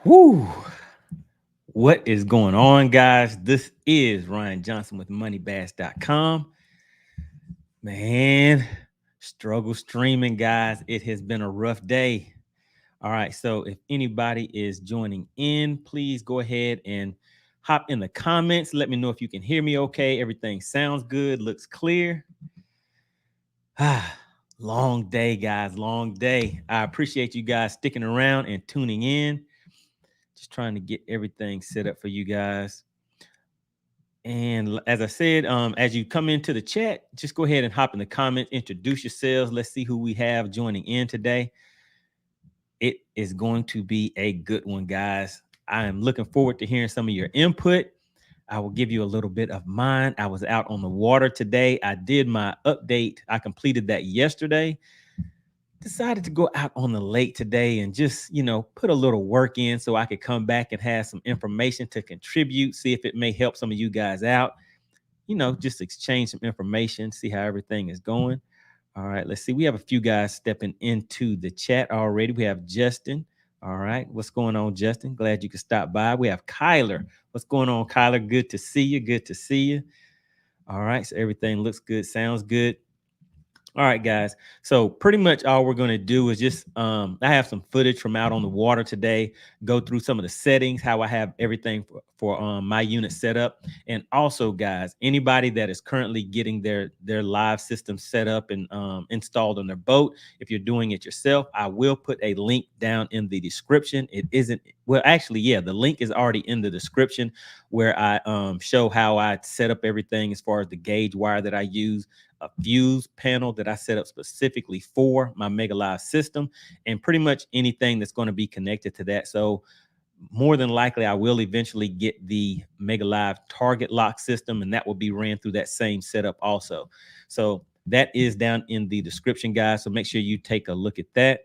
Whoo! What is going on, guys? This is Ryan Johnson with MoneyBass.com. Man, struggle streaming, guys. It has been a rough day. All right, so if anybody is joining in, please go ahead and hop in the comments. Let me know if you can hear me okay. Everything sounds good, looks clear. Long day, guys. Long day. I appreciate you guys sticking around and tuning in. Just trying to get everything set up for you guys. And as I said, as you come into the chat, just go ahead and hop in the comments, introduce yourselves. Let's see who we have joining in today. It is going to be a good one, guys. I am looking forward to hearing some of your input. I will give you a little bit of mine. I was out on the water today. I did my update. I completed that yesterday. Decided to go out on the lake today and just, put a little work in so I could come back and have some information to contribute, see if it may help some of you guys out. Just exchange some information, see how everything is going. All right, let's see. We have a few guys stepping into the chat already. We have Justin. All right, what's going on, Justin? Glad you could stop by. We have Kyler. What's going on, Kyler? Good to see you. Good to see you. All right, so everything looks good, sounds good. All right, guys. So pretty much all we're going to do is just, I have some footage from out on the water today, go through some of the settings, how I have everything for my unit set up. And also, guys, anybody that is currently getting their live system set up and installed on their boat, if you're doing it yourself, I will put a link down in the description. It isn't, well, actually, yeah, the link is already in the description where I show how I set up everything as far as the gauge wire that I use, a fuse panel that I set up specifically for my Mega Live system, and pretty much anything that's going to be connected to that. So more than likely, I will eventually get the Mega Live TARGETLOCK system, and that will be ran through that same setup also. So that is down in the description, guys. So make sure you take a look at that.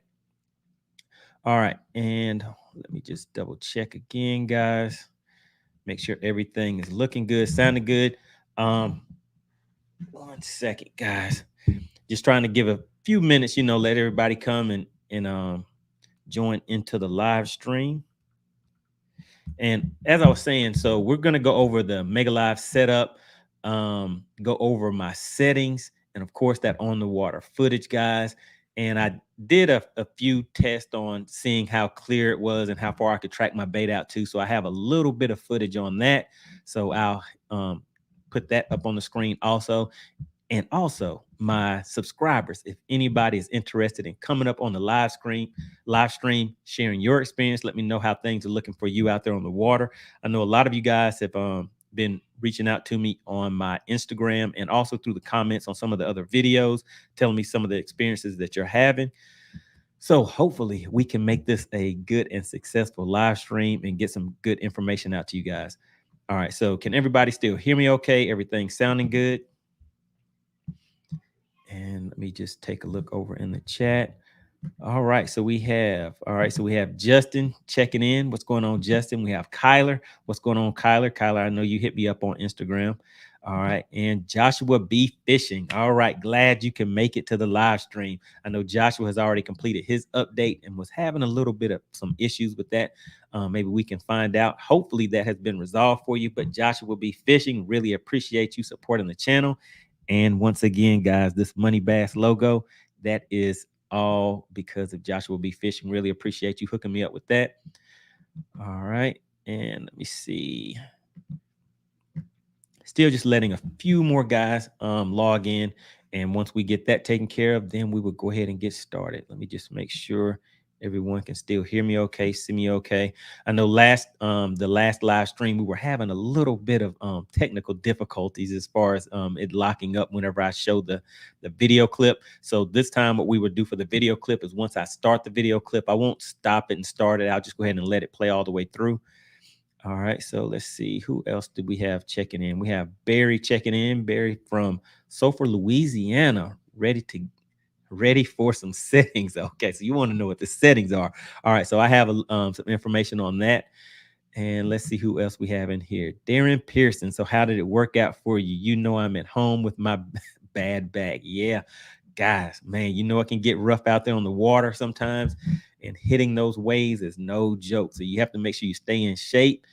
All right, and let me just double check again, guys. Make sure everything is looking good, sounding good. 1 second, guys. Just trying to give a few minutes, let everybody come and join into the live stream. And as I was saying, so we're gonna go over the Mega Live setup, go over my settings, and of course that on the water footage, guys. And I did a few tests on seeing how clear it was and how far I could track my bait out to. So I have a little bit of footage on that. So I'll put that up on the screen also. And also my subscribers, if anybody is interested in coming up on the live stream, sharing your experience, let me know how things are looking for you out there on the water. I know a lot of you guys have been reaching out to me on my Instagram and also through the comments on some of the other videos, telling me some of the experiences that you're having. So hopefully we can make this a good and successful live stream and get some good information out to you guys. All right, so can everybody still hear me okay? Everything sounding good? And let me just take a look over in the chat. All right, so we have Justin checking in. What's going on, Justin? We have Kyler. What's going on, Kyler? Kyler, I know you hit me up on Instagram. All right, and Joshua B Fishing. All right, glad you can make it to the live stream. I know Joshua has already completed his update and was having a little bit of some issues with that. Maybe we can find out. Hopefully that has been resolved for you. But Joshua B Fishing, really appreciate you supporting the channel. And once again, guys, this MoneyBass logo, that is all because of Joshua B Fishing. Really appreciate you hooking me up with that. All right, and let me see. Still just letting a few more guys log in, and once we get that taken care of, then we will go ahead and get started. Let me just make sure everyone can still hear me okay, see me okay. I know the last live stream we were having a little bit of technical difficulties as far as it locking up whenever I show the video clip. So this time what we would do for the video clip is once I start the video clip, I won't stop it and start it. I'll just go ahead and let it play all the way through. All right, so let's see, who else do we have checking in? We have Barry checking in. Barry from Sulphur, Louisiana, ready for some settings. Okay, so you want to know what the settings are. All right, so I have some information on that. And let's see who else we have in here. Darren Pearson. So how did it work out for you? You know I'm at home with my bad back. Yeah, guys, man, it can get rough out there on the water sometimes. and hitting those waves is no joke. So you have to make sure you stay in shape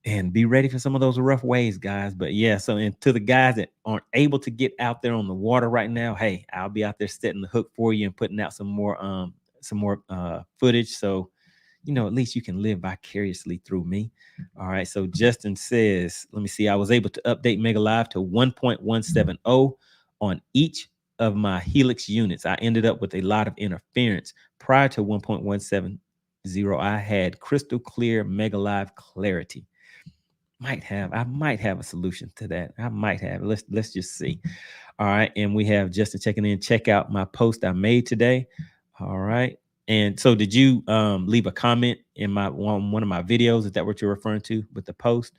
and be ready for some of those rough waves, guys. But yeah, so and to the guys that aren't able to get out there on the water right now, hey, I'll be out there setting the hook for you and putting out some more footage. So at least you can live vicariously through me. All right. So Justin says, let me see. I was able to update Mega Live to 1.170 on each of my Helix units. I ended up with a lot of interference. Prior to 1.170, I had crystal clear Mega Live clarity. I might have a solution to that. I might have. Let's just see. All right. And we have Justin checking in. Check out my post I made today. All right. And so did you leave a comment in one of my videos? Is that what you're referring to with the post?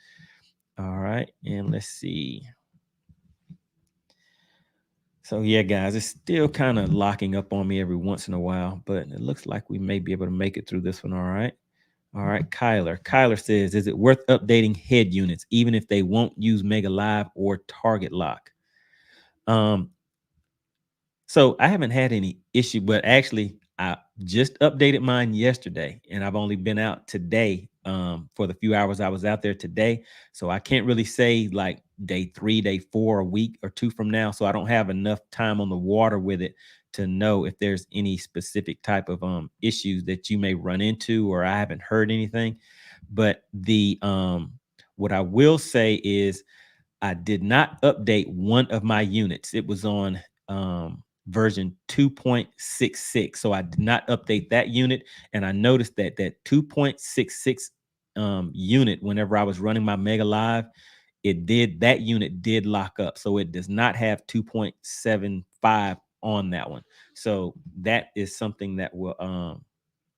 All right. And let's see. So yeah, guys, it's still kind of locking up on me every once in a while, but it looks like we may be able to make it through this one. All right. All right, Kyler. Kyler says, is it worth updating head units, even if they won't use Mega Live or Target Lock? So I haven't had any issue, but actually I just updated mine yesterday and I've only been out today for the few hours I was out there today. So I can't really say like day 3, day 4, a week or 2 from now. So I don't have enough time on the water with it to know if there's any specific type of issues that you may run into, or I haven't heard anything. But the what I will say is I did not update one of my units. It was on version 2.66. So I did not update that unit. And I noticed that 2.66 unit, whenever I was running my Mega Live, that unit did lock up. So it does not have 2.75 on that one. So that is something that will,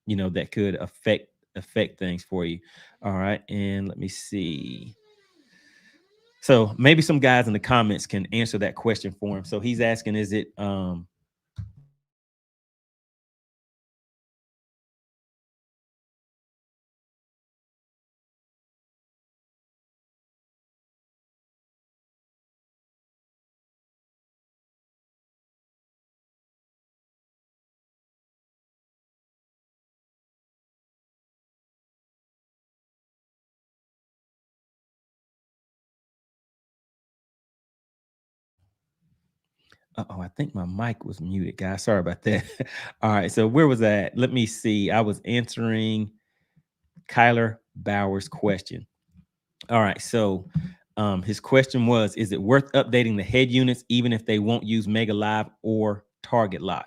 that could affect things for you. All right. And let me see. So maybe some guys in the comments can answer that question for him. So he's asking, is it I think my mic was muted, guys. Sorry about that. All right. So where was that? Let me see. I was answering Kyler Bauer's question. All right. So his question was, is it worth updating the head units even if they won't use Mega Live or Target Lock?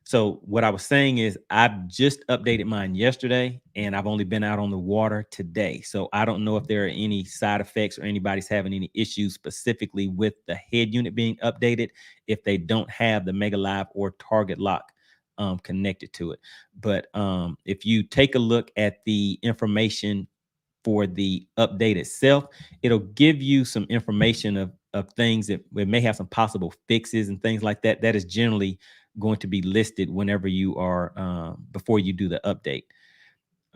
So what I was saying is I've just updated mine yesterday and I've only been out on the water today. So I don't know if there are any side effects or anybody's having any issues specifically with the head unit being updated if they don't have the Mega Live or Target Lock connected to it. But if you take a look at the information for the update itself, it'll give you some information of things that it may have some possible fixes and things like that. That is generally going to be listed whenever you are before you do the update.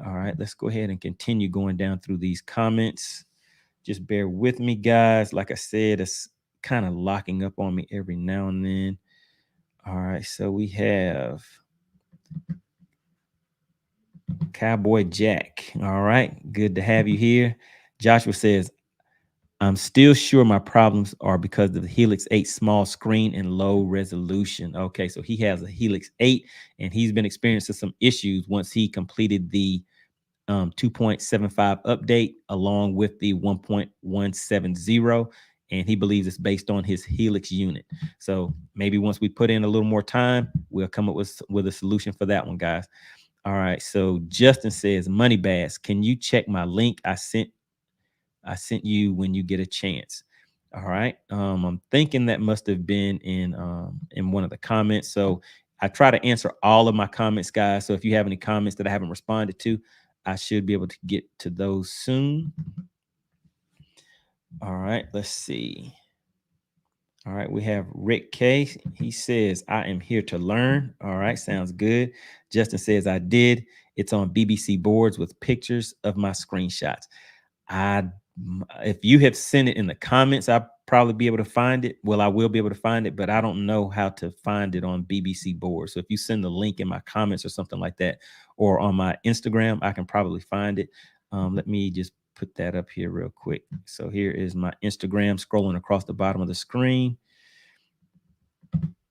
All right, let's go ahead and continue going down through these comments. Just bear with me, guys. Like I said, it's kind of locking up on me every now and then. All right, so we have Cowboy Jack. All right, good to have you here. Joshua says, I'm still sure my problems are because of the Helix 8 small screen and low resolution. Okay, so he has a Helix 8 and he's been experiencing some issues once he completed the 2.75 update along with the 1.170. And he believes it's based on his Helix unit. So maybe once we put in a little more time, we'll come up with a solution for that one, guys. All right, so Justin says, MoneyBass, can you check my link I sent you when you get a chance? All right. I'm thinking that must have been in one of the comments. So I try to answer all of my comments, guys. So if you have any comments that I haven't responded to, I should be able to get to those soon. All right, let's see. All right, we have Rick K. He says, I am here to learn. All right, sounds good. Justin says, I did. It's on BBC boards with pictures of my screenshots. If you have sent it in the comments, I probably be able to find it. Well, I will be able to find it, but I don't know how to find it on BBC board. So if you send the link in my comments or something like that, or on my Instagram, I can probably find it. Let me just put that up here real quick. So here is my Instagram scrolling across the bottom of the screen.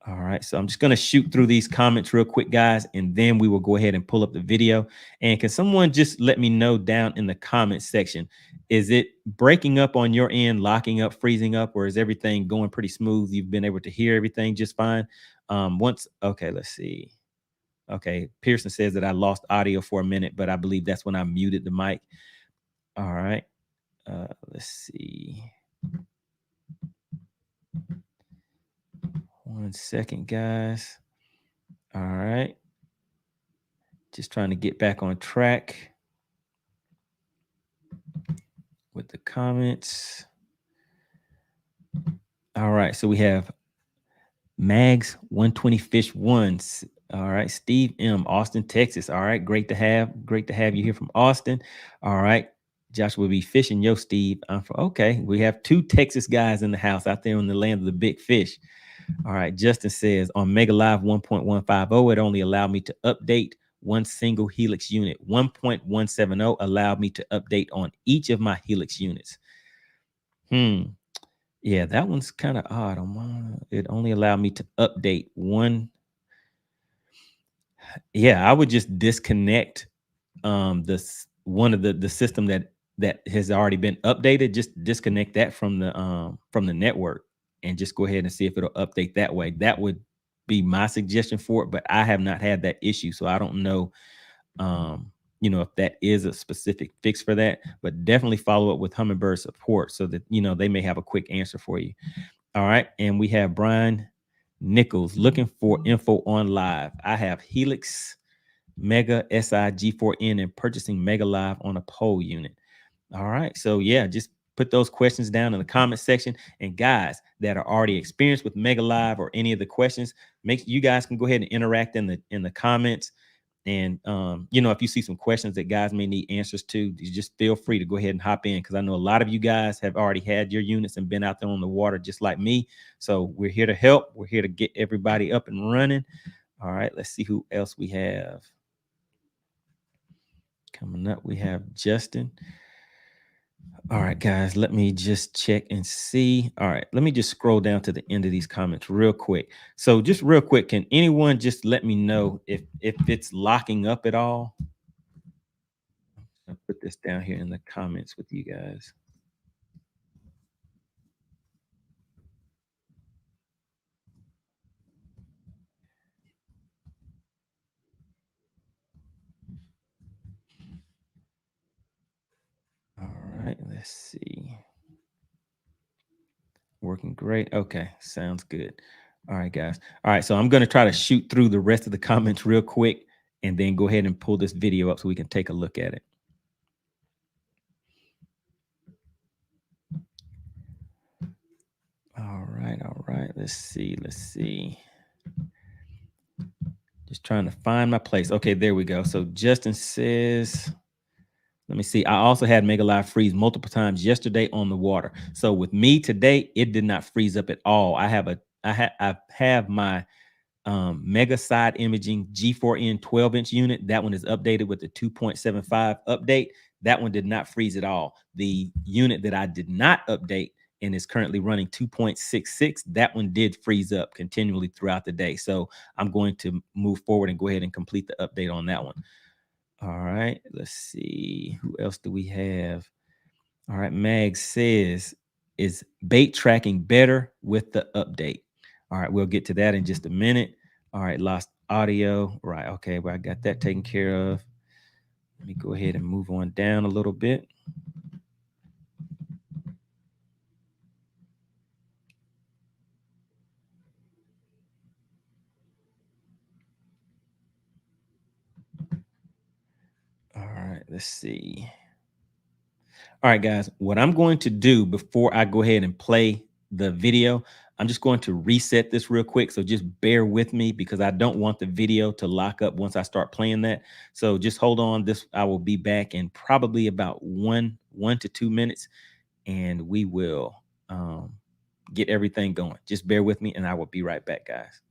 All right, so I'm just going to shoot through these comments real quick, guys, and then we will go ahead and pull up the video. And can someone just let me know down in the comment section, is it breaking up on your end, locking up, freezing up, or is everything going pretty smooth? You've been able to hear everything just fine? Okay, let's see. Okay, Pearson says that I lost audio for a minute, but I believe that's when I muted the mic. All right, let's see. 1 second, guys. All right. Just trying to get back on track with the comments. All right. So we have Mags 120 Fish Ones. All right. Steve M, Austin, Texas. All right. Great to have you here from Austin. All right. Joshua will be fishing. Yo, Steve. Okay. We have 2 Texas guys in the house out there in the land of the big fish. All right. Justin says on Mega Live 1.150, it only allowed me to update one single Helix unit. 1.170 allowed me to update on each of my Helix units. Yeah, that one's kind of odd. It only allowed me to update one. Yeah, I would just disconnect this one of the system that has already been updated. Just disconnect that from the network and just go ahead and see if it'll update that way. That would be my suggestion for it, but I have not had that issue, so I don't know if that is a specific fix for that, but definitely follow up with Humminbird support so that they may have a quick answer for you. All right, and we have Brian Nichols looking for info on live. I have Helix Mega SI G4N and purchasing Mega Live on a pole unit. All right, so yeah, just put those questions down in the comment section. And guys that are already experienced with Mega Live or any of the questions, you guys can go ahead and interact in the comments. And if you see some questions that guys may need answers to, you just feel free to go ahead and hop in, because I know a lot of you guys have already had your units and been out there on the water just like me. So we're here to help. We're here to get everybody up and running. All right, let's see who else we have coming up. We have Justin. All right, guys, let me just check and see. All right, let me just scroll down to the end of these comments real quick. So just real quick, can anyone just let me know if it's locking up at all? I'll put this down here in the comments with you guys. All right, let's see. Working great. Okay, sounds good. All right, guys. All right, so I'm going to try to shoot through the rest of the comments real quick and then go ahead and pull this video up so we can take a look at it. All right. Let's see. Just trying to find my place. Okay, there we go. So Justin says, let me see. I also had Mega Live freeze multiple times yesterday on the water. So with me today, it did not freeze up at all. I have my Mega Side Imaging G4N 12-inch unit. That one is updated with the 2.75 update. That one did not freeze at all. The unit that I did not update and is currently running 2.66, that one did freeze up continually throughout the day. So I'm going to move forward and go ahead and complete the update on that one. All right, let's see. Who else do we have? All right, Mag says, is bait tracking better with the update? All right, we'll get to that in just a minute. All right, lost audio. Right, okay, well, I got that taken care of. Let me go ahead and move on down a little bit. All right, let's see. All right, guys, what I'm going to do before I go ahead and play the video, I'm just going to reset this real quick. So just bear with me because I don't want the video to lock up once I start playing that. So just hold on. I will be back in probably about one to 2 minutes, and we will get everything going. Just bear with me and I will be right back, guys.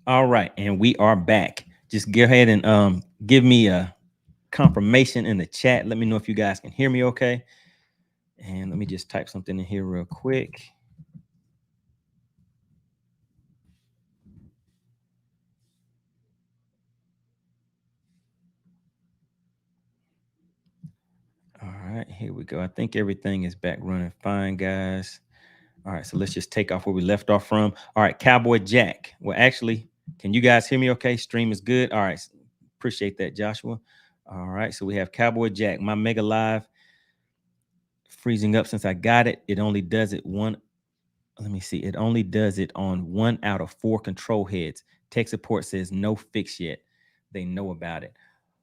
All right, and we are back. Just go ahead and give me a confirmation in the chat. Let me know if you guys can hear me okay. And let me just type something in here real quick. All right, here we go. I think everything is back running fine, guys. All right, so let's just take off where we left off from. All right, Cowboy Jack. Well, actually, can you guys hear me okay? Stream is good. All right, appreciate that, Joshua. All right, so we have Cowboy Jack. My Mega Live freezing up since I got it. It only does it one. Let me see. It only does it on 1 out of 4 control heads. Tech support says no fix yet. They know about it.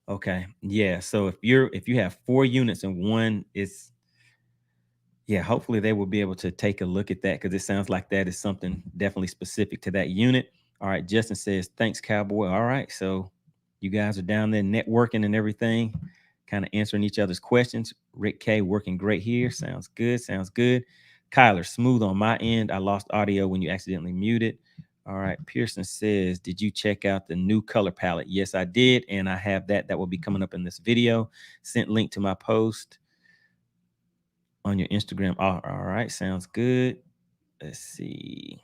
Okay. Yeah. So if you have 4 units and one is, yeah, hopefully they will be able to take a look at that because it sounds like that is something definitely specific to that unit. All right. Justin says, thanks, Cowboy. All right. So you guys are down there networking and everything, kind of answering each other's questions. Rick K working great here. Sounds good. Sounds good. Kyler, smooth on my end. I lost audio when you accidentally muted. All right. Pearson says, did you check out the new color palette? Yes, I did. And I have that. That will be coming up in this video. Sent link to my post on your Instagram. All right. Sounds good. Let's see.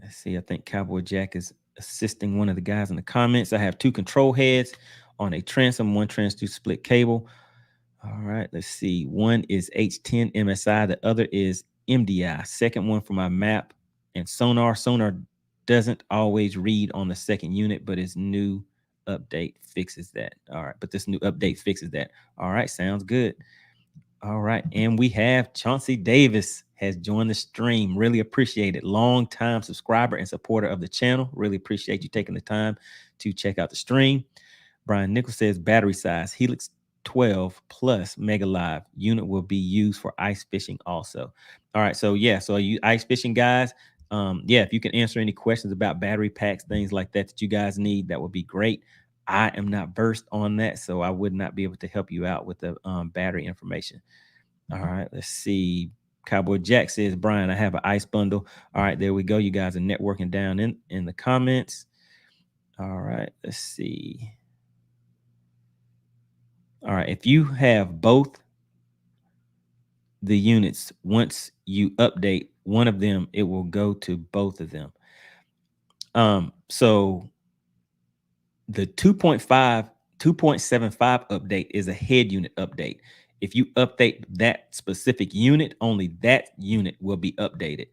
Let's see. I think Cowboy Jack is assisting one of the guys in the comments. I have 2 control heads on a transom, 1 trans 2 split cable. All right. Let's see. One is H10 MSI. The other is MDI. Second one for my map and sonar. Sonar doesn't always read on the second unit, but its new update fixes that. All right. But this new update fixes that. All right. Sounds good. All right. And we have Chauncey Davis has joined the stream. Really appreciate it. Long time subscriber and supporter of the channel. Really appreciate you taking the time to check out the stream. Brian Nichols says battery size Helix 12 plus Mega Live unit will be used for ice fishing also. All right. So yeah. So you ice fishing guys. Yeah, if you can answer any questions about battery packs, things like that that you guys need, that would be great. I am not versed on that, so I would not be able to help you out with the battery information. All right, let's see. Cowboy Jack says, Brian, I have an ice bundle. All right, there we go. You guys are networking down in the comments. All right, let's see. All right, if you have both the units, once you update one of them, it will go to both of them. So the 2.75 update is a head unit update. If you update that specific unit, only that unit will be updated.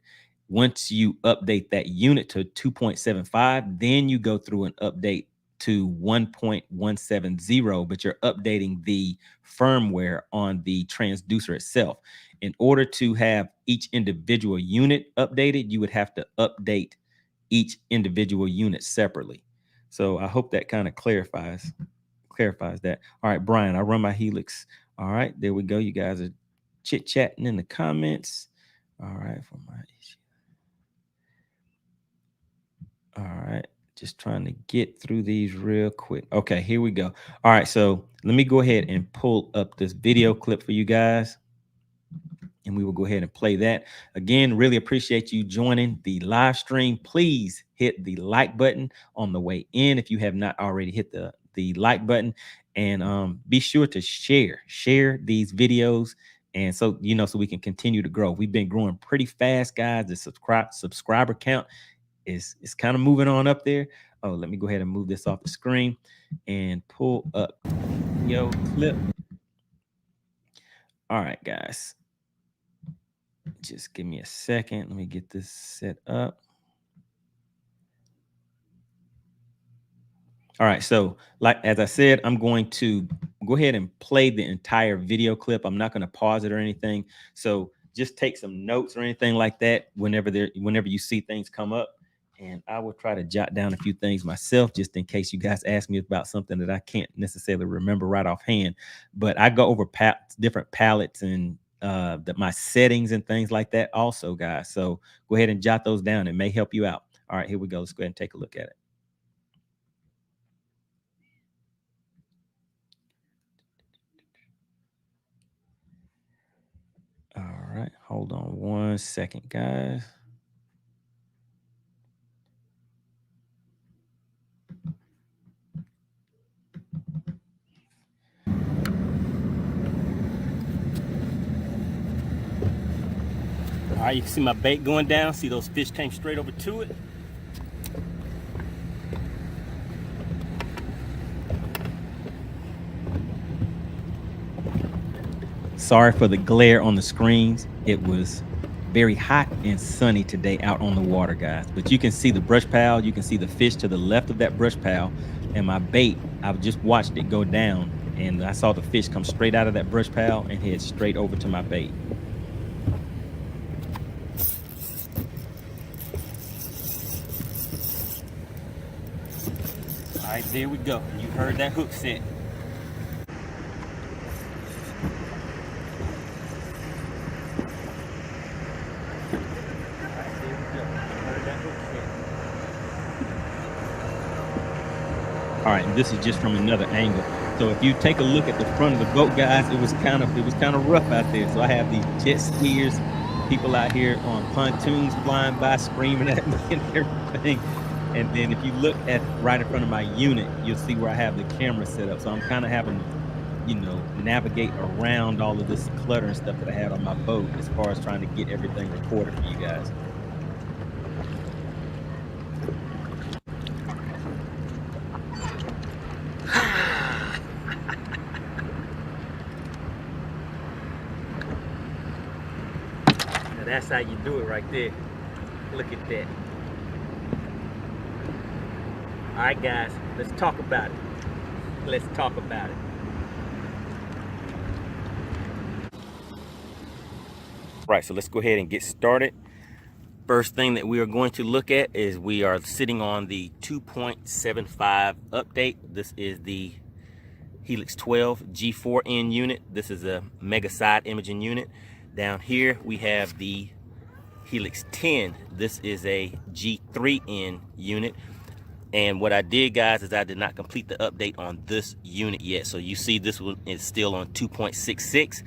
Once you update that unit to 2.75, then you go through an update to 1.170, but you're updating the firmware on the transducer itself. In order to have each individual unit updated, you would have to update each individual unit separately. So I hope that kind of clarifies that. All right, Brian, I run my Helix. All right, there we go. You guys are chit-chatting in the comments. All right, for my issue. All right, just trying to get through these real quick. Okay, here we go. All right, so let me go ahead and pull up this video clip for you guys, and we will go ahead and play that. Again, really appreciate you joining the live stream. Please hit the like button on the way in if you have not already hit the like button, and be sure to share these videos, and so so we can continue to grow. We've been growing pretty fast, guys. The subscriber count is kind of moving on up there. Oh, let me go ahead and move this off the screen and pull up video clip. All right, guys, just give me a second. Let me get this set up. All right, so as I said, I'm going to go ahead and play the entire video clip. I'm not going to pause it or anything. So just take some notes or anything like that whenever you see things come up. And I will try to jot down a few things myself, just in case you guys ask me about something that I can't necessarily remember right offhand. But I go over different palettes and my settings and things like that also, guys. So go ahead and jot those down. It may help you out. All right, here we go. Let's go ahead and take a look at it. All right, hold on 1 second, guys. All right, you can see my bait going down. See those fish came straight over to it. Sorry for the glare on the screens. It was very hot and sunny today out on the water, guys. But you can see the brush pile. You can see the fish to the left of that brush pile. And my bait, I've just watched it go down. And I saw the fish come straight out of that brush pile and head straight over to my bait. All right, there we go. You heard that hook set. All right, and this is just from another angle. So if you take a look at the front of the boat, guys, it was kind of rough out there. So I have these jet skiers, people out here on pontoons flying by, screaming at me and everything. And then if you look at right in front of my unit, you'll see where I have the camera set up. So I'm kind of having to, navigate around all of this clutter and stuff that I had on my boat as far as trying to get everything recorded for you guys. That's how you do it right there. Look at that. All right, guys, let's talk about it. Let's talk about it. Right, so let's go ahead and get started. First thing that we are going to look at is we are sitting on the 2.75 update. This is the Helix 12 G4N unit. This is a mega side imaging unit. Down here we have the Helix 10. This is a G3N unit. And what I did, guys, is I did not complete the update on this unit yet. So you see this one is still on 2.66.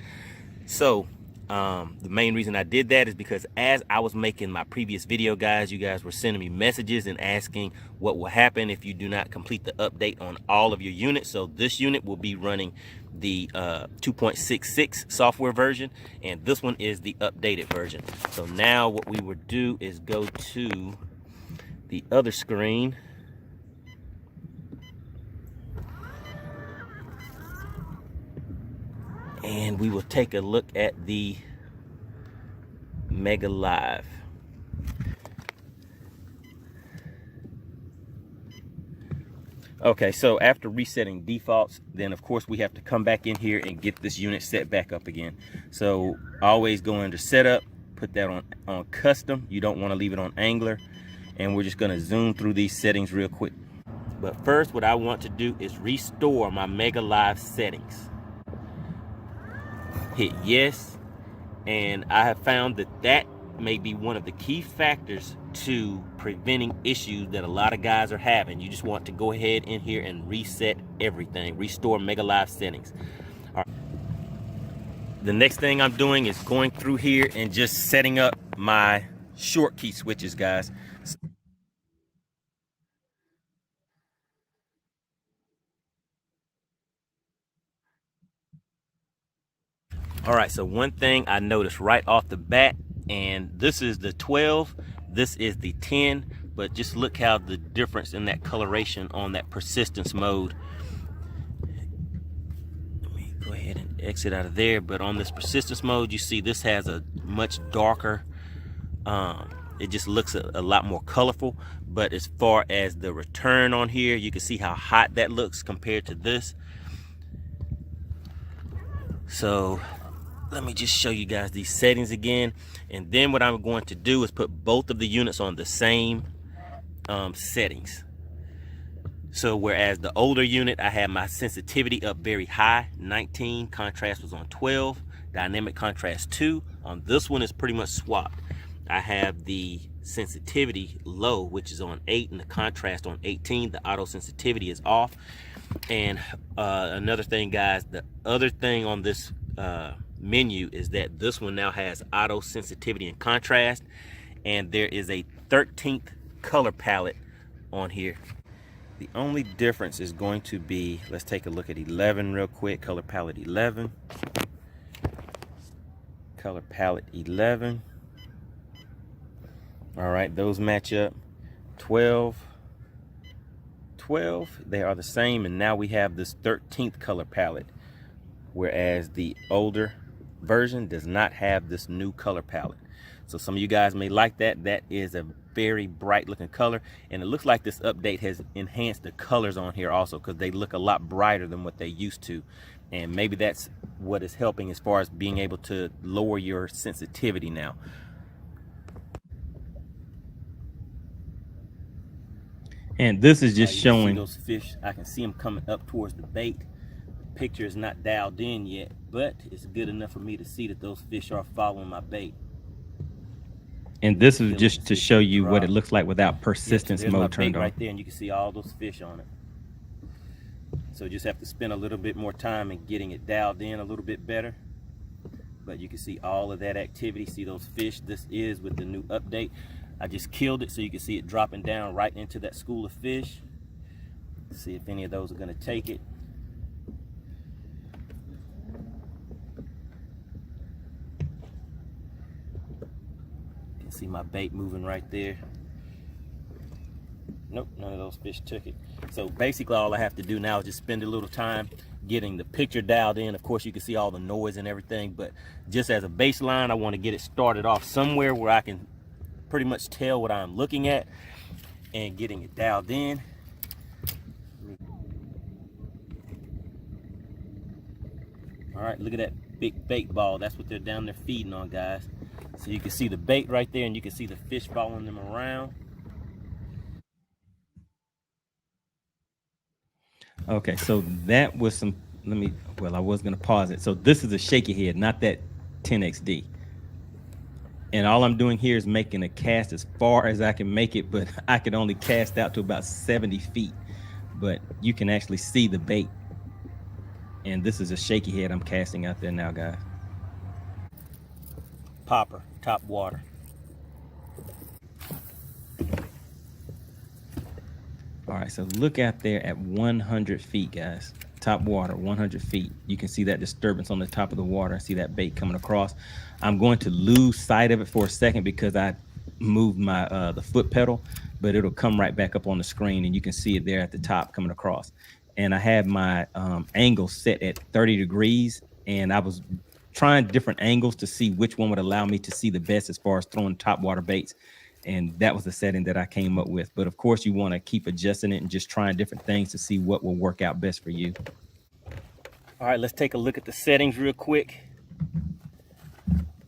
So the main reason I did that is because as I was making my previous video, guys, you guys were sending me messages and asking what will happen if you do not complete the update on all of your units. So this unit will be running the 2.66 software version, and this one is the updated version. So now what we would do is go to the other screen. And we will take a look at the Mega Live. Okay, so after resetting defaults, then of course we have to come back in here and get this unit set back up again. So always go under setup, put that on custom. You don't want to leave it on angler. and we're just going to zoom through these settings real quick. But first, what I want to do is restore my Mega Live settings. Hit yes, and I have found that may be one of the key factors to preventing issues that a lot of guys are having. You just want to go ahead in here and reset everything, restore Mega Live settings. All right. The next thing I'm doing is going through here and just setting up my short key switches, guys. All right, so one thing I noticed right off the bat, and this is the 12, this is the 10, but just look how the difference in that coloration on that persistence mode. Let me go ahead and exit out of there, but on this persistence mode, you see this has a much darker, it just looks a lot more colorful. But as far as the return on here, you can see how hot that looks compared to this. So let me just show you guys these settings again, and then what I'm going to do is put both of the units on the same settings. So whereas the older unit, I had my sensitivity up very high, 19, contrast was on 12, dynamic contrast 2. On this one is pretty much swapped. I have the sensitivity low, which is on 8, and the contrast on 18. The auto sensitivity is off. And another thing, guys, the other thing on this menu is that this one now has auto sensitivity and contrast, and there is a 13th color palette on here. The only difference is going to be, let's take a look at 11 real quick. Color palette 11, color palette 11. All right, those match up. 12, they are the same, and now we have this 13th color palette, whereas the older version does not have this new color palette. So some of you guys may like that. That is a very bright looking color, and it looks like this update has enhanced the colors on here also, because they look a lot brighter than what they used to, and maybe that's what is helping as far as being able to lower your sensitivity now. And this is just showing those fish. I can see them coming up towards the bait. The picture is not dialed in yet, but it's good enough for me to see that those fish are following my bait. And this is just to show you what it looks like without persistence mode turned on. Right there, and you can see all those fish on it. So you just have to spend a little bit more time in getting it dialed in a little bit better. But you can see all of that activity, see those fish. This is with the new update. I just killed it so you can see it dropping down right into that school of fish. See if any of those are going to take it. You can see my bait moving right there. Nope, none of those fish took it. So basically all I have to do now is just spend a little time getting the picture dialed in. Of course you can see all the noise and everything, but just as a baseline, I want to get it started off somewhere where I can pretty much tell what I'm looking at and getting it dialed in. All right, look at that big bait ball. That's what they're down there feeding on, guys. So you can see the bait right there, and you can see the fish following them around. Okay, so that was some, I was gonna pause it. So this is a shaky head, not that 10XD. And all I'm doing here is making a cast as far as I can make it, but I could only cast out to about 70 feet. But you can actually see the bait. And this is a shaky head I'm casting out there now, guys. Popper, top water. All right, so look out there at 100 feet, guys. Top water, 100 feet. You can see that disturbance on the top of the water. I see that bait coming across. I'm going to lose sight of it for a second because I moved my the foot pedal, but it'll come right back up on the screen, and you can see it there at the top coming across. And I had my angle set at 30 degrees, and I was trying different angles to see which one would allow me to see the best as far as throwing top water baits. And that was the setting that I came up with. But of course, you want to keep adjusting it and just trying different things to see what will work out best for you. All right, let's take a look at the settings real quick.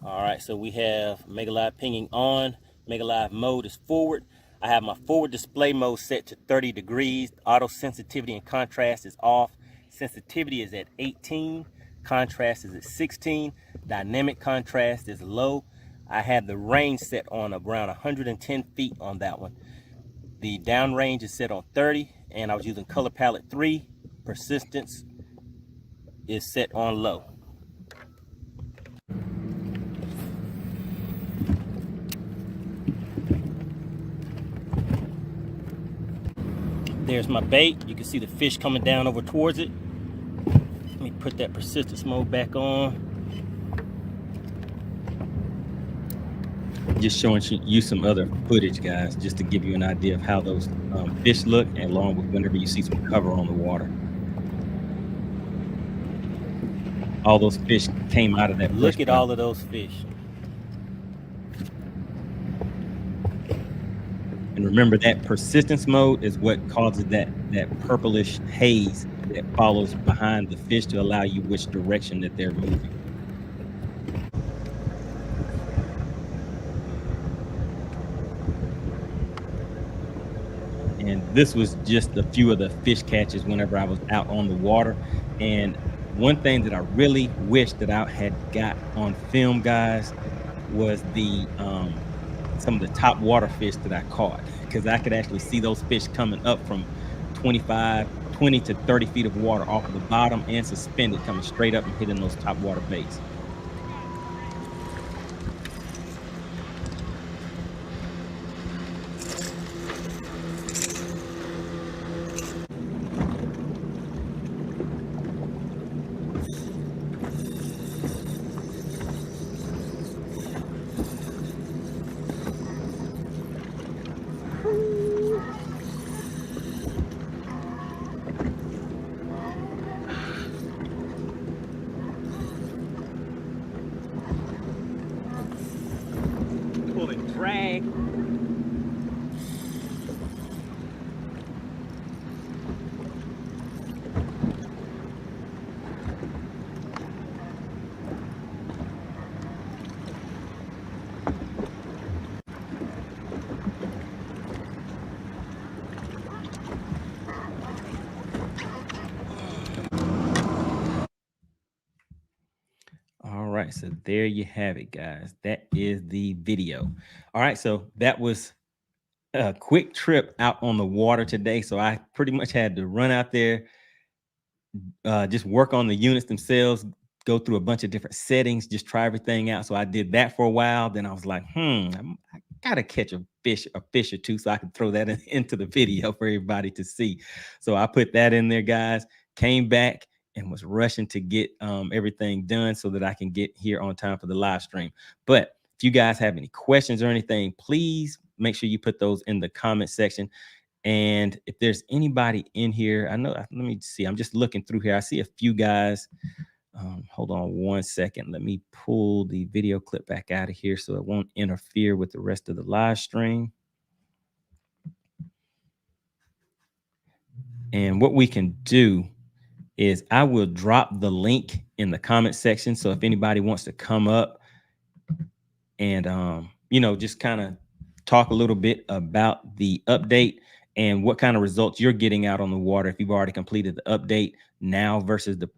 All right, so we have Mega Live pinging on. Mega Live mode is forward. I have my forward display mode set to 30 degrees. Auto sensitivity and contrast is off. Sensitivity is at 18. Contrast is at 16. Dynamic contrast is low. I have the range set on around 110 feet on that one. The down range is set on 30, and I was using color palette 3. Persistence is set on low. There's my bait. You can see the fish coming down over towards it. Let me put that persistence mode back on. Just showing you some other footage, guys, just to give you an idea of how those fish look, and along with whenever you see some cover on the water. All those fish came out of that. Look at all of those fish. And remember, that persistence mode is what causes that purplish haze that follows behind the fish to allow you which direction that they're moving. And this was just a few of the fish catches whenever I was out on the water. And one thing that I really wish that I had got on film, guys, was the some of the top water fish that I caught, because I could actually see those fish coming up from 20 to 30 feet of water off of the bottom and suspended, coming straight up and hitting those top water baits. Drag. All right, so there you have it, guys. That is the video. All right, so that was a quick trip out on the water today. So I pretty much had to run out there, just work on the units themselves, go through a bunch of different settings, just try everything out. So I did that for a while. Then I was like, I gotta catch a fish or two, so I can throw that into the video for everybody to see. So I put that in there, guys. Came back and was rushing to get everything done so that I can get here on time for the live stream. But if you guys have any questions or anything, please make sure you put those in the comment section. And if there's anybody in here, I know, let me see. I'm just looking through here. I see a few guys. Hold on one second. Let me pull the video clip back out of here so it won't interfere with the rest of the live stream. And what we can do is I will drop the link in the comment section. So if anybody wants to come up and, just kind of talk a little bit about the update and what kind of results you're getting out on the water, if you've already completed the update now versus the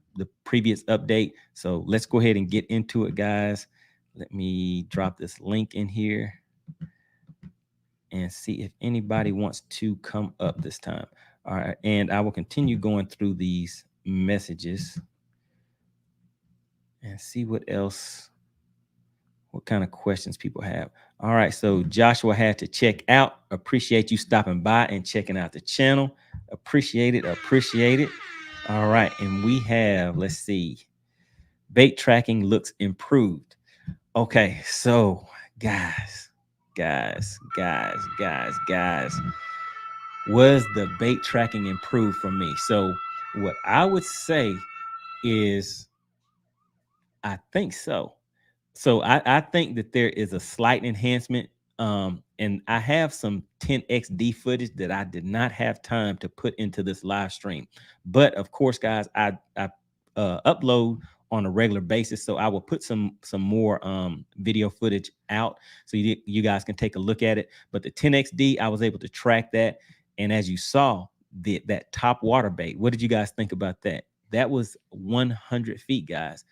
previous update. So let's go ahead and get into it, guys. Let me drop this link in here and see if anybody wants to come up this time. All right, and I will continue going through these messages and see what kind of questions people have. All right, so Joshua had to check out. Appreciate you stopping by and checking out the channel. Appreciate it. All right, and we have, let's see, bait tracking looks improved. Okay, so guys, was the bait tracking improved for me? So what I would say is I think so. So I think that there is a slight enhancement. And I have some 10XD footage that I did not have time to put into this live stream. But of course, guys, I upload on a regular basis. So I will put some more video footage out so you guys can take a look at it. But the 10XD, I was able to track that. And as you saw, that top water bait, what did you guys think about that? That was 100 feet, guys.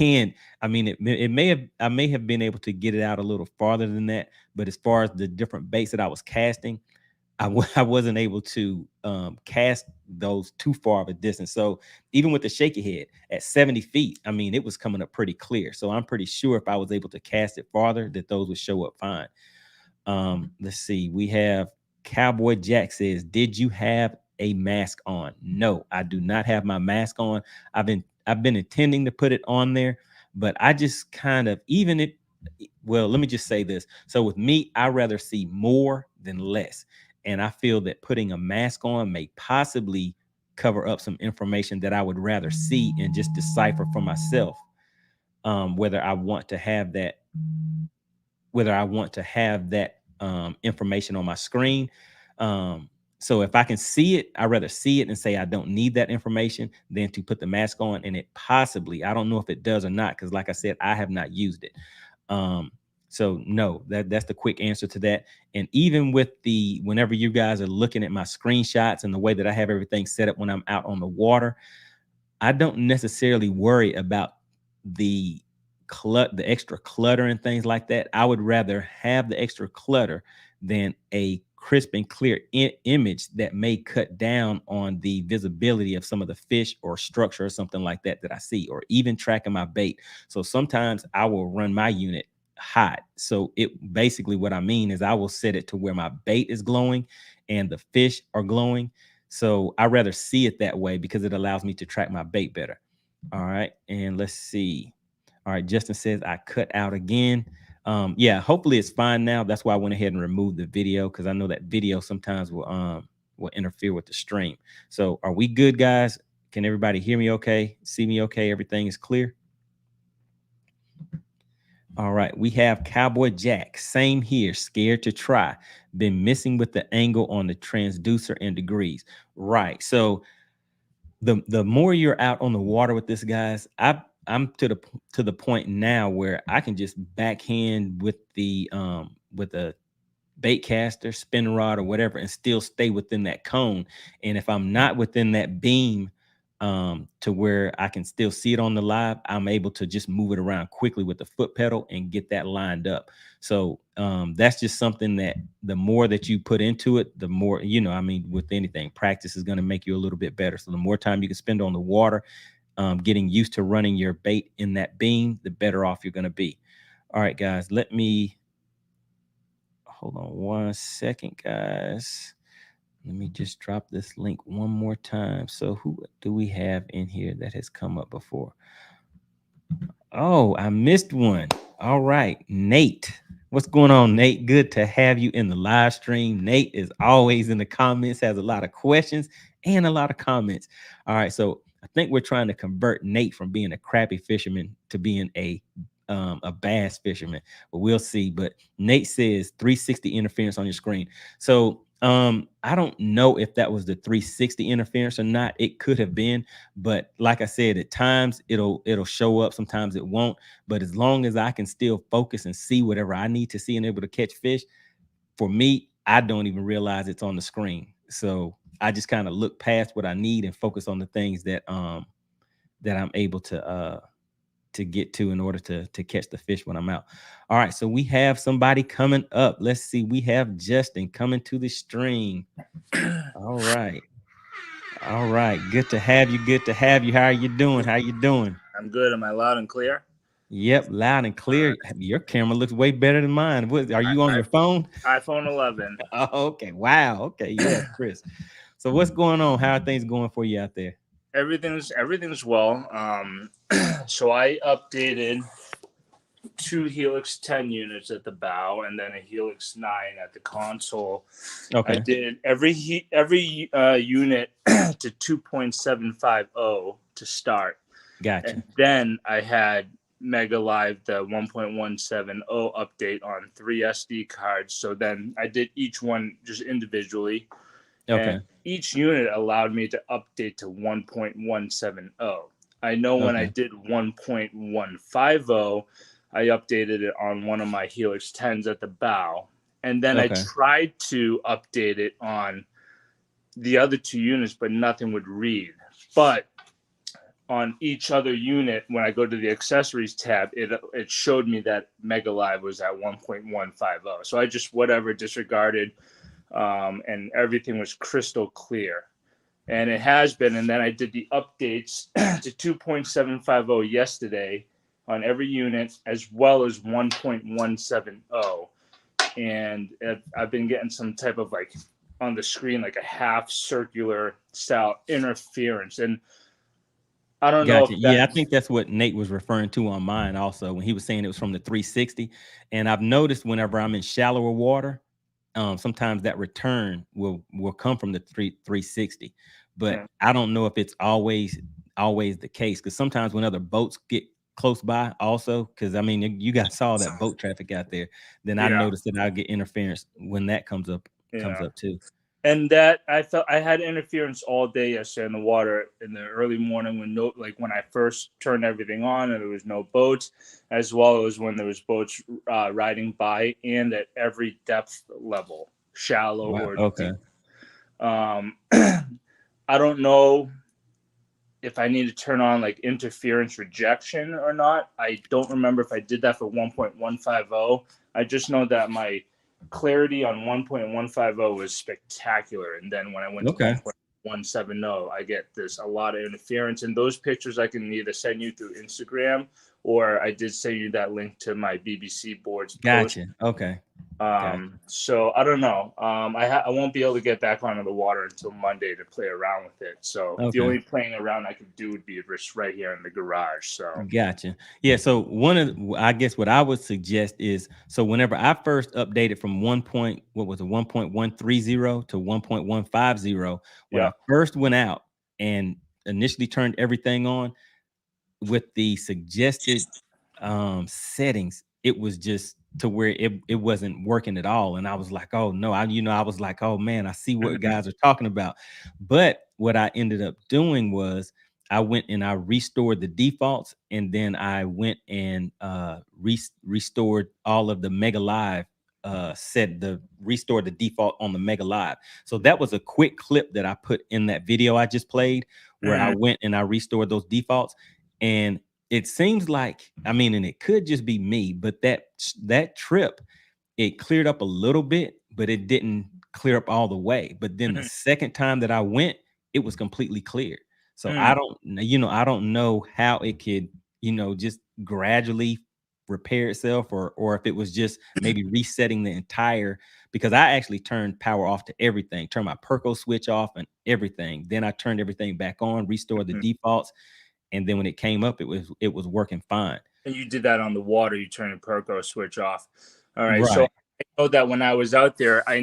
And I mean, I may have been able to get it out a little farther than that. But as far as the different baits that I was casting, I wasn't able to cast those too far of a distance. So even with the shaky head at 70 feet, I mean, it was coming up pretty clear. So I'm pretty sure if I was able to cast it farther, that those would show up fine. Let's see. We have Cowboy Jack says, did you have a mask on? No, I do not have my mask on. I've been intending to put it on there, but I just kind of, well, let me just say this. So with me, I rather see more than less. And I feel that putting a mask on may possibly cover up some information that I would rather see and just decipher for myself, whether I want to have that information on my screen. So if I can see it, I'd rather see it and say I don't need that information than to put the mask on. And it possibly, I don't know if it does or not, because like I said, I have not used it. So no, that's the quick answer to that. And even with whenever you guys are looking at my screenshots and the way that I have everything set up when I'm out on the water, I don't necessarily worry about the extra clutter and things like that. I would rather have the extra clutter than a crisp and clear image that may cut down on the visibility of some of the fish or structure or something like that I see, or even tracking my bait. So sometimes I will run my unit hot. So basically what I mean is I will set it to where my bait is glowing and the fish are glowing. So I rather see it that way because it allows me to track my bait better. All right. And let's see. All right. Justin says I cut out again. Yeah, hopefully it's fine now. That's why I went ahead and removed the video, because I know that video sometimes will interfere with the stream. So are we good, guys? Can everybody hear me okay? See me okay? Everything is clear? All right, we have Cowboy Jack. Same here. Scared to try. Been missing with the angle on the transducer and degrees. Right. So the more you're out on the water with this, guys, I'm to the point now where I can just backhand with a bait caster, spin rod, or whatever, and still stay within that cone. And if I'm not within that beam, to where I can still see it on the live, I'm able to just move it around quickly with the foot pedal and get that lined up. So that's just something that the more that you put into it, the more, I mean, with anything, practice is going to make you a little bit better. So the more time you can spend on the water, getting used to running your bait in that beam, the better off you're going to be. All right, guys, hold on one second, guys. Let me just drop this link one more time. So who do we have in here that has come up before? Oh, I missed one. All right, Nate. What's going on, Nate? Good to have you in the live stream. Nate is always in the comments, has a lot of questions and a lot of comments. All right, so I think we're trying to convert Nate from being a crappie fisherman to being a bass fisherman, but we'll see. But Nate says 360 interference on your screen. So I don't know if that was the 360 interference or not. It could have been, but like I said, at times it'll show up, sometimes it won't. But as long as I can still focus and see whatever I need to see and able to catch fish, for me, I don't even realize it's on the screen. So I just kind of look past what I need and focus on the things that I'm able to get to in order to catch the fish when I'm out. All right, so we have somebody coming up. Let's see. We have Justin coming to the stream. All right. All right. Good to have you. Good to have you. How are you doing? How you doing? I'm good. Am I loud and clear? Yep, loud and clear. Your camera looks way better than mine. Are you on your phone? iPhone 11. Oh, okay. Wow. Okay. Yeah, Chris. So what's going on? How are things going for you out there? Everything's well. So I updated 2 Helix 10 units at the bow and then a Helix 9 at the console. Okay. I did every unit to 2.750 to start. Gotcha. And then I had Mega Live the 1.170 update on 3 SD cards. So then I did each one just individually. Okay. And each unit allowed me to update to 1.170. I know when I Okay. did 1.150, I updated it on one of my Helix 10s at the bow. And then I Okay. tried to update it on the other two units, but nothing would read. But on each other unit, when I go to the accessories tab, it showed me that Mega Live was at 1.150. So I just disregarded, and everything was crystal clear. And it has been. And then I did the updates to 2.750 yesterday on every unit, as well as 1.170. And I've been getting some type of like on the screen, like a half circular style interference. And I don't know Gotcha. if Yeah, I that's, think that's what Nate was referring to on mine also when he was saying it was from the 360. And I've noticed whenever I'm in shallower water, sometimes that return will come from the 360. But yeah, I don't know if it's always the case, because sometimes when other boats get close by also, because I mean you guys saw that boat traffic out there, then I yeah, noticed that I'll get interference when that comes yeah. up too. And that I felt I had interference all day yesterday in the water in the early morning when I first turned everything on and there was no boats, as well as when there was boats riding by and at every depth level, shallow Wow. or Okay. deep. I don't know if I need to turn on like interference rejection or not. I don't remember if I did that for 1.150. I just know that my clarity on 1.150 was spectacular. And then when I went to Okay. 1.170, I get a lot of interference. And those pictures I can either send you through Instagram, or I did send you that link to my BBC boards post. Gotcha. Okay. Gotcha. So I don't know. I won't be able to get back onto the water until Monday to play around with it. So the Okay. only playing around I could do would be just right here in the garage. So Gotcha. Yeah. So I guess what I would suggest is, so whenever I first updated from what was it, 1.130 to 1.150, when yeah. I first went out and initially turned everything on with the suggested settings, it was just to where it wasn't working at all. And I was like, oh no, I was like, oh man, I see what Mhm. guys are talking about. But what I ended up doing was I went and I restored the defaults, and then I went and restored all of the Mega Live, restored the default on the Mega Live. So that was a quick clip that I put in that video I just played, where I Mhm. went and I restored those defaults. And it seems like, I mean, and it could just be me, but that trip, it cleared up a little bit, but it didn't clear up all the way. But then the Mhm. second time that I went, it was completely clear. So Mhm. I don't know how it could, just gradually repair itself, or if it was just maybe resetting the entire, because I actually turned power off to everything, turned my Perco switch off and everything. Then I turned everything back on, restored the Mhm. defaults, and then when it came up, it was working fine. And you did that on the water. You turned the Perco switch off. All right. So Right. I know that when I was out there, I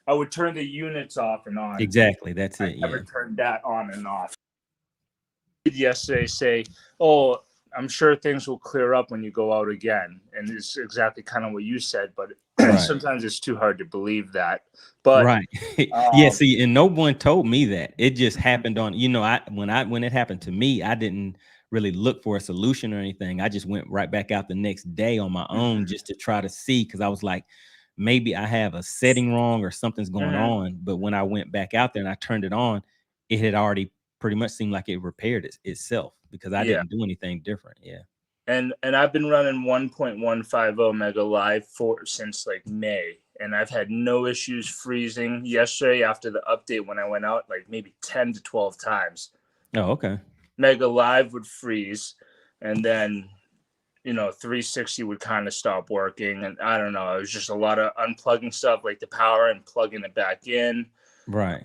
would turn the units off and on. Exactly. That's I it. never Yeah. turned that on and off. Yesterday say, "Oh, I'm sure things will clear up when you go out again," and it's exactly kind of what you said. But Right. sometimes it's too hard to believe that. But Right. Yeah, um, see, and no one told me that. It just happened on, when it happened to me, I didn't really look for a solution or anything. I just went right back out the next day on my own mhm, just to try to see, because I was like, maybe I have a setting wrong or something's going mhm, on. But when I went back out there and I turned it on, it had already pretty much seemed like it repaired itself, because I yeah, didn't do anything different. Yeah. and I've been running 1.150 Mega Live for since like May, and I've had no issues freezing. Yesterday after the update, when I went out, like maybe 10 to 12 times, Oh, okay. Mega Live would freeze, and then 360 would kind of stop working. And I don't know, it was just a lot of unplugging stuff, like the power and plugging it back in. Right.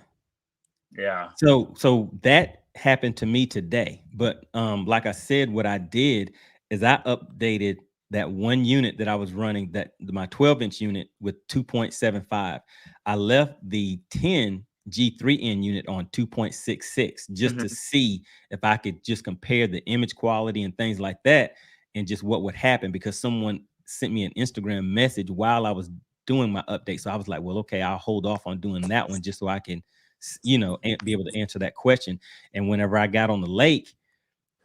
Yeah. So that happened to me today. But like I said, what I did is I updated that one unit that I was running, that my 12-inch unit, with 2.75. I left the 10 G3N unit on 2.66 just to Mhm. see if I could just compare the image quality and things like that, and just what would happen, because someone sent me an Instagram message while I was doing my update. So I was like, well, okay, I'll hold off on doing that one just so I can be able to answer that question. And whenever I got on the lake,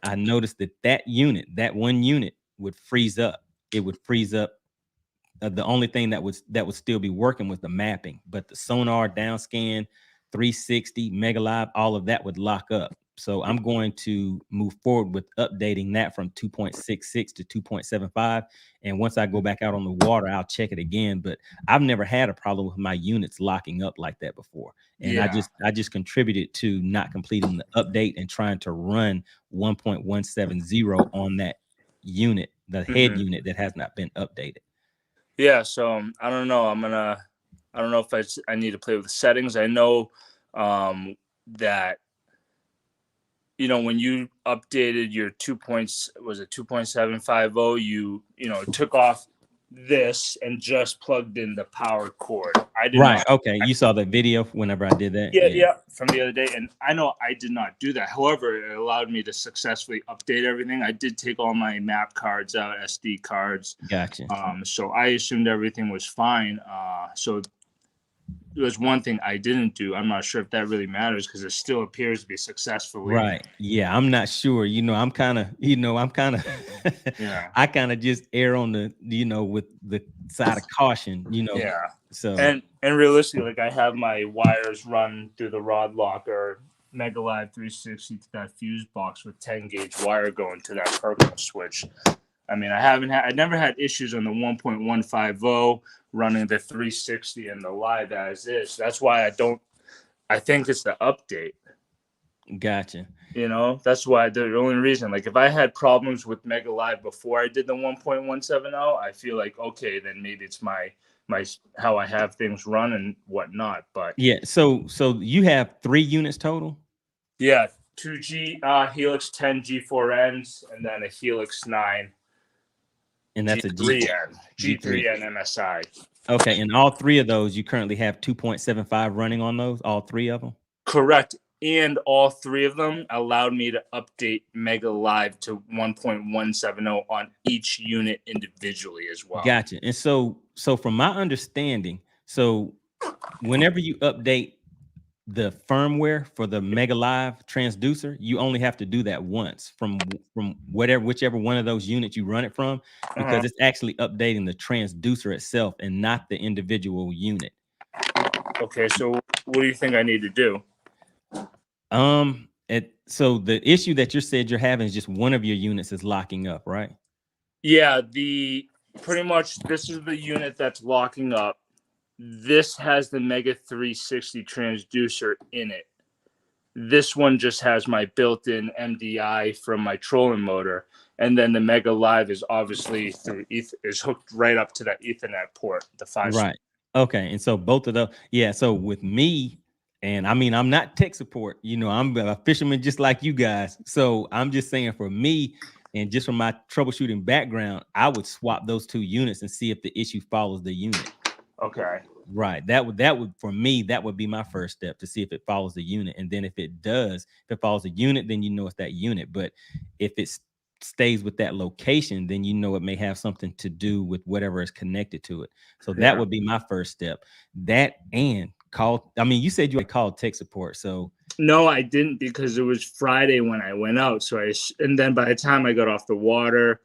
I noticed that unit, that one unit would freeze up. It would freeze up. The only thing that would still be working was the mapping, but the sonar, downscan, 360, Mega Live, all of that would lock up. So I'm going to move forward with updating that from 2.66 to 2.75. And once I go back out on the water, I'll check it again. But I've never had a problem with my units locking up like that before. And Yeah. I just contributed to not completing the update and trying to run 1.170 on that unit, the head unit that has not been updated. Yeah, so I don't know. I don't know if I need to play with the settings. I know that, you know, when you updated your 2.750, you took off this and just plugged in the power cord. I did Right. not. Okay. You saw the video whenever I did that. Yeah, from the other day, and I know I did not do that. However, it allowed me to successfully update everything. I did take all my map cards out, SD cards. Gotcha. So I assumed everything was fine. So there's one thing I didn't do. I'm not sure if that really matters because it still appears to be successfully. Right. Yeah. I'm not sure. I'm kind of, Yeah. I kind of just err on the, with the side of caution, Yeah. So. And realistically, like I have my wires run through the rod locker, Mega Live 360 to that fuse box with 10 gauge wire going to that purple switch. I mean, I never had issues on the 1.150 running the 360 and the live as is. That's why I think it's the update. Gotcha. That's why the only reason, like if I had problems with Mega Live before I did the 1.170, I feel like, okay, then maybe it's my how I have things run and whatnot. But yeah, so you have 3 units total? Yeah, 2G Helix 10 G4Ns and then a Helix 9. And that's G3N, G3N MSI. Okay, and all 3 of those you currently have 2.75 running on those, all 3 of them? Correct. And all 3 of them allowed me to update Mega Live to 1.170 on each unit individually as well. Gotcha. And so from my understanding, so whenever you update the firmware for the Mega Live transducer, you only have to do that once from whichever one of those units you run it from, because it's actually updating the transducer itself and not the individual unit. Okay, so what do you think I need to do? So the issue that you said you're having is just one of your units is locking up, right? Yeah, pretty much this is the unit that's locking up. This has the Mega 360 transducer in it. This one just has my built-in MDI from my trolling motor, and then the Mega Live is obviously is hooked right up to that Ethernet port, the 5. Right. Okay, and so both of those, yeah. So with me, and I mean, I'm not tech support, I'm a fisherman just like you guys. So I'm just saying, for me, and just from my troubleshooting background, I would swap those 2 units and see if the issue follows the unit. Okay. Right. That would for me, that would be my first step, to see if it follows the unit. And then if it follows the unit, then it's that unit. But if it stays with that location, then it may have something to do with whatever is connected to it. So that would be my first step. That and call. I mean, you said you had called tech support. So no, I didn't, because it was Friday when I went out. So and then by the time I got off the water,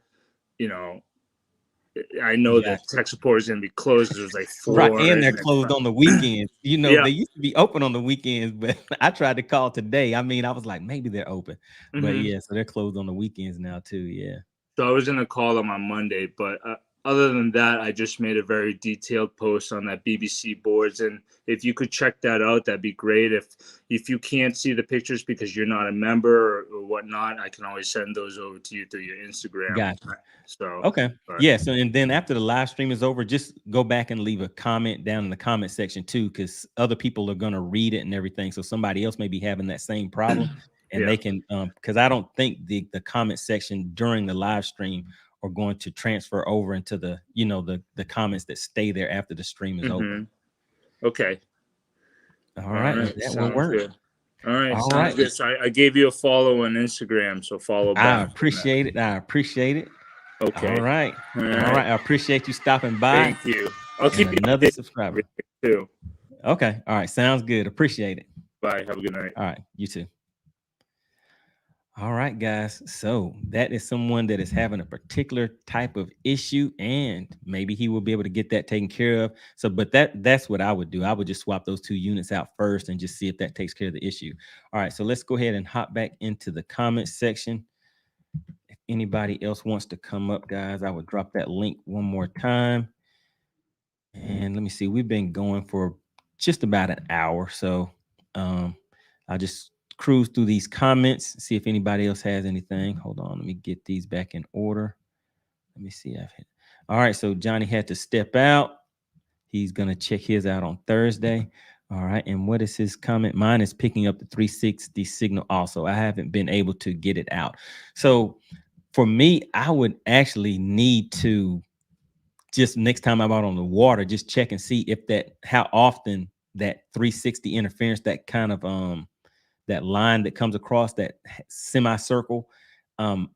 I know that tech support is going to be closed. It was like 4. Right, and they're closed on the weekends. Yeah. They used to be open on the weekends, but I tried to call today. I mean, I was like, maybe they're open, but yeah, so they're closed on the weekends now too. Yeah. So I was going to call them on Monday, but other than that, I just made a very detailed post on that BBC boards, and if you could check that out, that'd be great. If you can't see the pictures because you're not a member or whatnot, I can always send those over to you through your Instagram. Gotcha. So okay, yeah. So and then after the live stream is over, just go back and leave a comment down in the comment section too, because other people are gonna read it and everything. So somebody else may be having that same problem, and they can because I don't think the comment section during the live stream are going to transfer over into the the comments that stay there after the stream is over. Okay. All right. That will work. Good. All right. Sounds good. So I gave you a follow on Instagram, so follow back. I appreciate it. Okay. All right. I appreciate you stopping by. Thank you. I'll keep another subscriber too. Okay. All right. Sounds good. Appreciate it. Bye. Have a good night. All right. You too. All right, guys. So that is someone that is having a particular type of issue, and maybe he will be able to get that taken care of. So, but that's what I would do. I would just swap those two units out first and just see if that takes care of the issue. All right. So let's go ahead and hop back into the comment section. If anybody else wants to come up, guys, I would drop that link one more time. And let me see. We've been going for just about an hour, so um, I'll just cruise through these comments, see if anybody else has anything. Hold on, let me get these back in order. Let me see. I've hit. All right, so Johnny had to step out. He's gonna check his out on Thursday. All right, and what is his comment? Mine is picking up the 360 signal. Also, I haven't been able to get it out. So for me, I would actually need to just next time I'm out on the water, just check and see if that how often that 360 interference, that kind of that line that comes across that semicircle, um,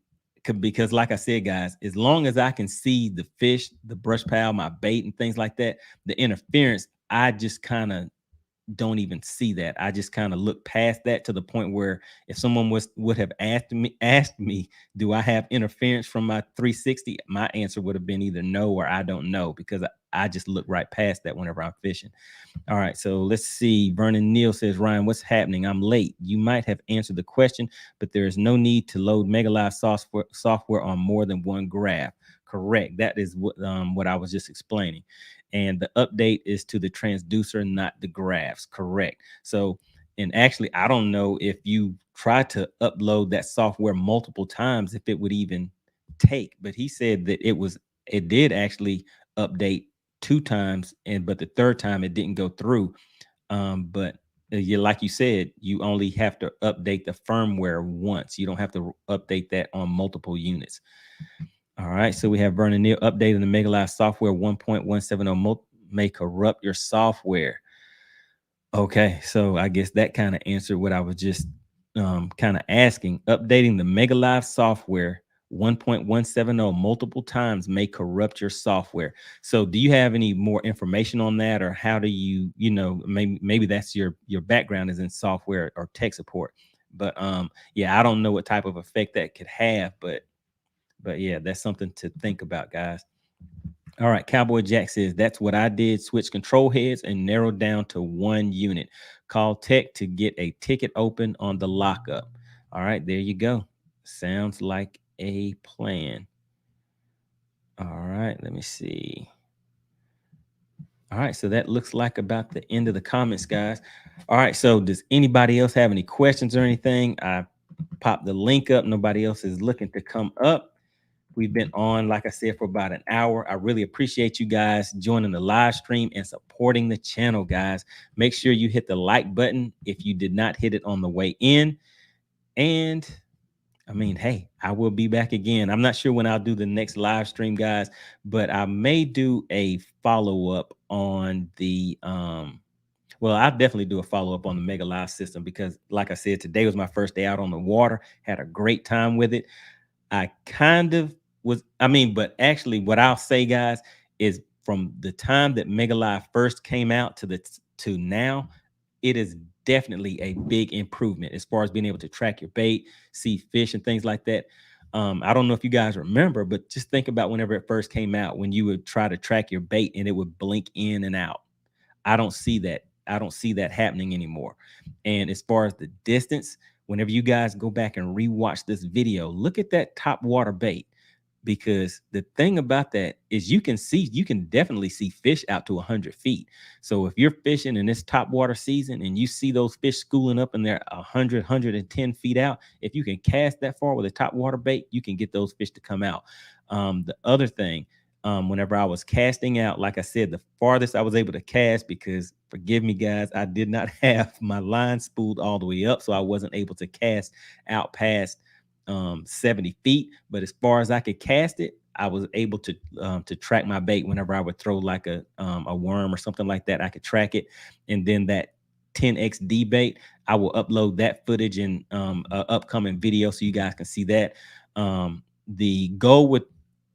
because like I said, guys, as long as I can see the fish, the brush pile, my bait, and things like that, the interference, I just kind of don't even see that. I just kind of look past that to the point where if someone would have asked me, do I have interference from my 360? My answer would have been either no or I don't know, because I just look right past that whenever I'm fishing. All right, so let's see. Vernon Neal says, Ryan, what's happening? I'm late. You might have answered the question, but there is no need to load Mega Live software on more than one graph. Correct. That is what I was just explaining. And the update is to the transducer, not the graphs. Correct. So, and actually, I don't know if you try to upload that software multiple times, if it would even take. But he said that it did actually update two times, and but the third time it didn't go through. But you, like you said, you only have to update the firmware once. You don't have to update that on multiple units. All right, so we have Vernon Neal updating the Mega Live software 1.170 may corrupt your software. Okay, so I guess that kind of answered what I was just kind of asking. Updating the Mega Live software 1.170 multiple times may corrupt your software. So do you have any more information on that, or how do maybe that's your background is in software or tech support. But yeah, I don't know what type of effect that could have, but yeah, that's something to think about, guys. All right, Cowboy Jack says, that's what I did. Switch control heads and narrowed down to one unit. Call tech to get a ticket open on the lockup. All right, there you go. Sounds like a plan. All right, let me see. All right, so that looks like about the end of the comments, guys. All right, so does anybody else have any questions or anything? I popped the link up. Nobody else is looking to come up. We've been on, like I said, for about an hour. I really appreciate you guys joining the live stream and supporting the channel, guys. Make sure you hit the like button if you did not hit it on the way in. And I mean, hey, I will be back again. I'm not sure when I'll do the next live stream, guys, but I may do a follow-up on the well, I'll definitely do a follow-up on the Mega Live system, because like I said, today was my first day out on the water. Had a great time with it. I kind of but actually what I'll say, guys, is from the time that Mega Live first came out to now, it is definitely a big improvement as far as being able to track your bait, see fish and things like that. I don't know if you guys remember, but just think about whenever it first came out, when you would try to track your bait and it would blink in and out. I don't see that. I don't see that happening anymore. And as far as the distance, whenever you guys go back and rewatch this video, look at that top water bait, because the thing about that is you can definitely see fish out to 100 feet. So if you're fishing in this top water season and you see those fish schooling up and they're 110 feet out, if you can cast that far with a top water bait, you can get those fish to come out. The other thing, whenever I was casting out, like I said, the farthest I was able to cast, because forgive me, guys, I did not have my line spooled all the way up, so I wasn't able to cast out past 70 feet. But as far as I could cast it, I was able to track my bait. Whenever I would throw like a worm or something like that, I could track it. And then that 10XD bait, I will upload that footage in upcoming video so you guys can see that. The goal with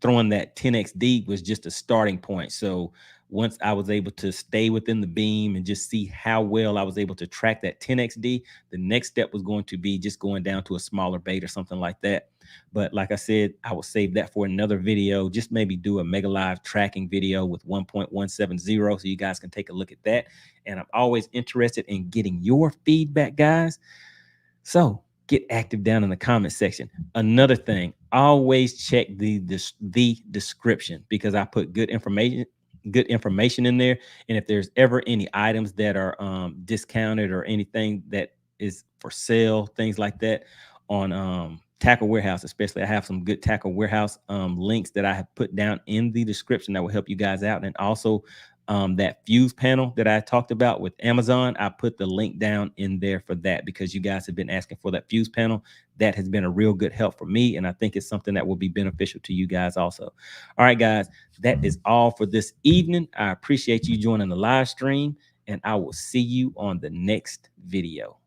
throwing that 10XD was just a starting point. So once I was able to stay within the beam and just see how well I was able to track that 10XD, the next step was going to be just going down to a smaller bait or something like that. But like I said, I will save that for another video. Just maybe do a Mega Live tracking video with 1.170 so you guys can take a look at that. And I'm always interested in getting your feedback, guys. So get active down in the comment section. Another thing, always check the description, because I put good information in there. And if there's ever any items that are discounted or anything that is for sale, things like that on Tackle Warehouse, especially, I have some good Tackle Warehouse links that I have put down in the description that will help you guys out. And also that fuse panel that I talked about with Amazon, I put the link down in there for that, because you guys have been asking for that fuse panel. That has been a real good help for me, and I think it's something that will be beneficial to you guys also. All right, guys, that is all for this evening. I appreciate you joining the live stream, and I will see you on the next video.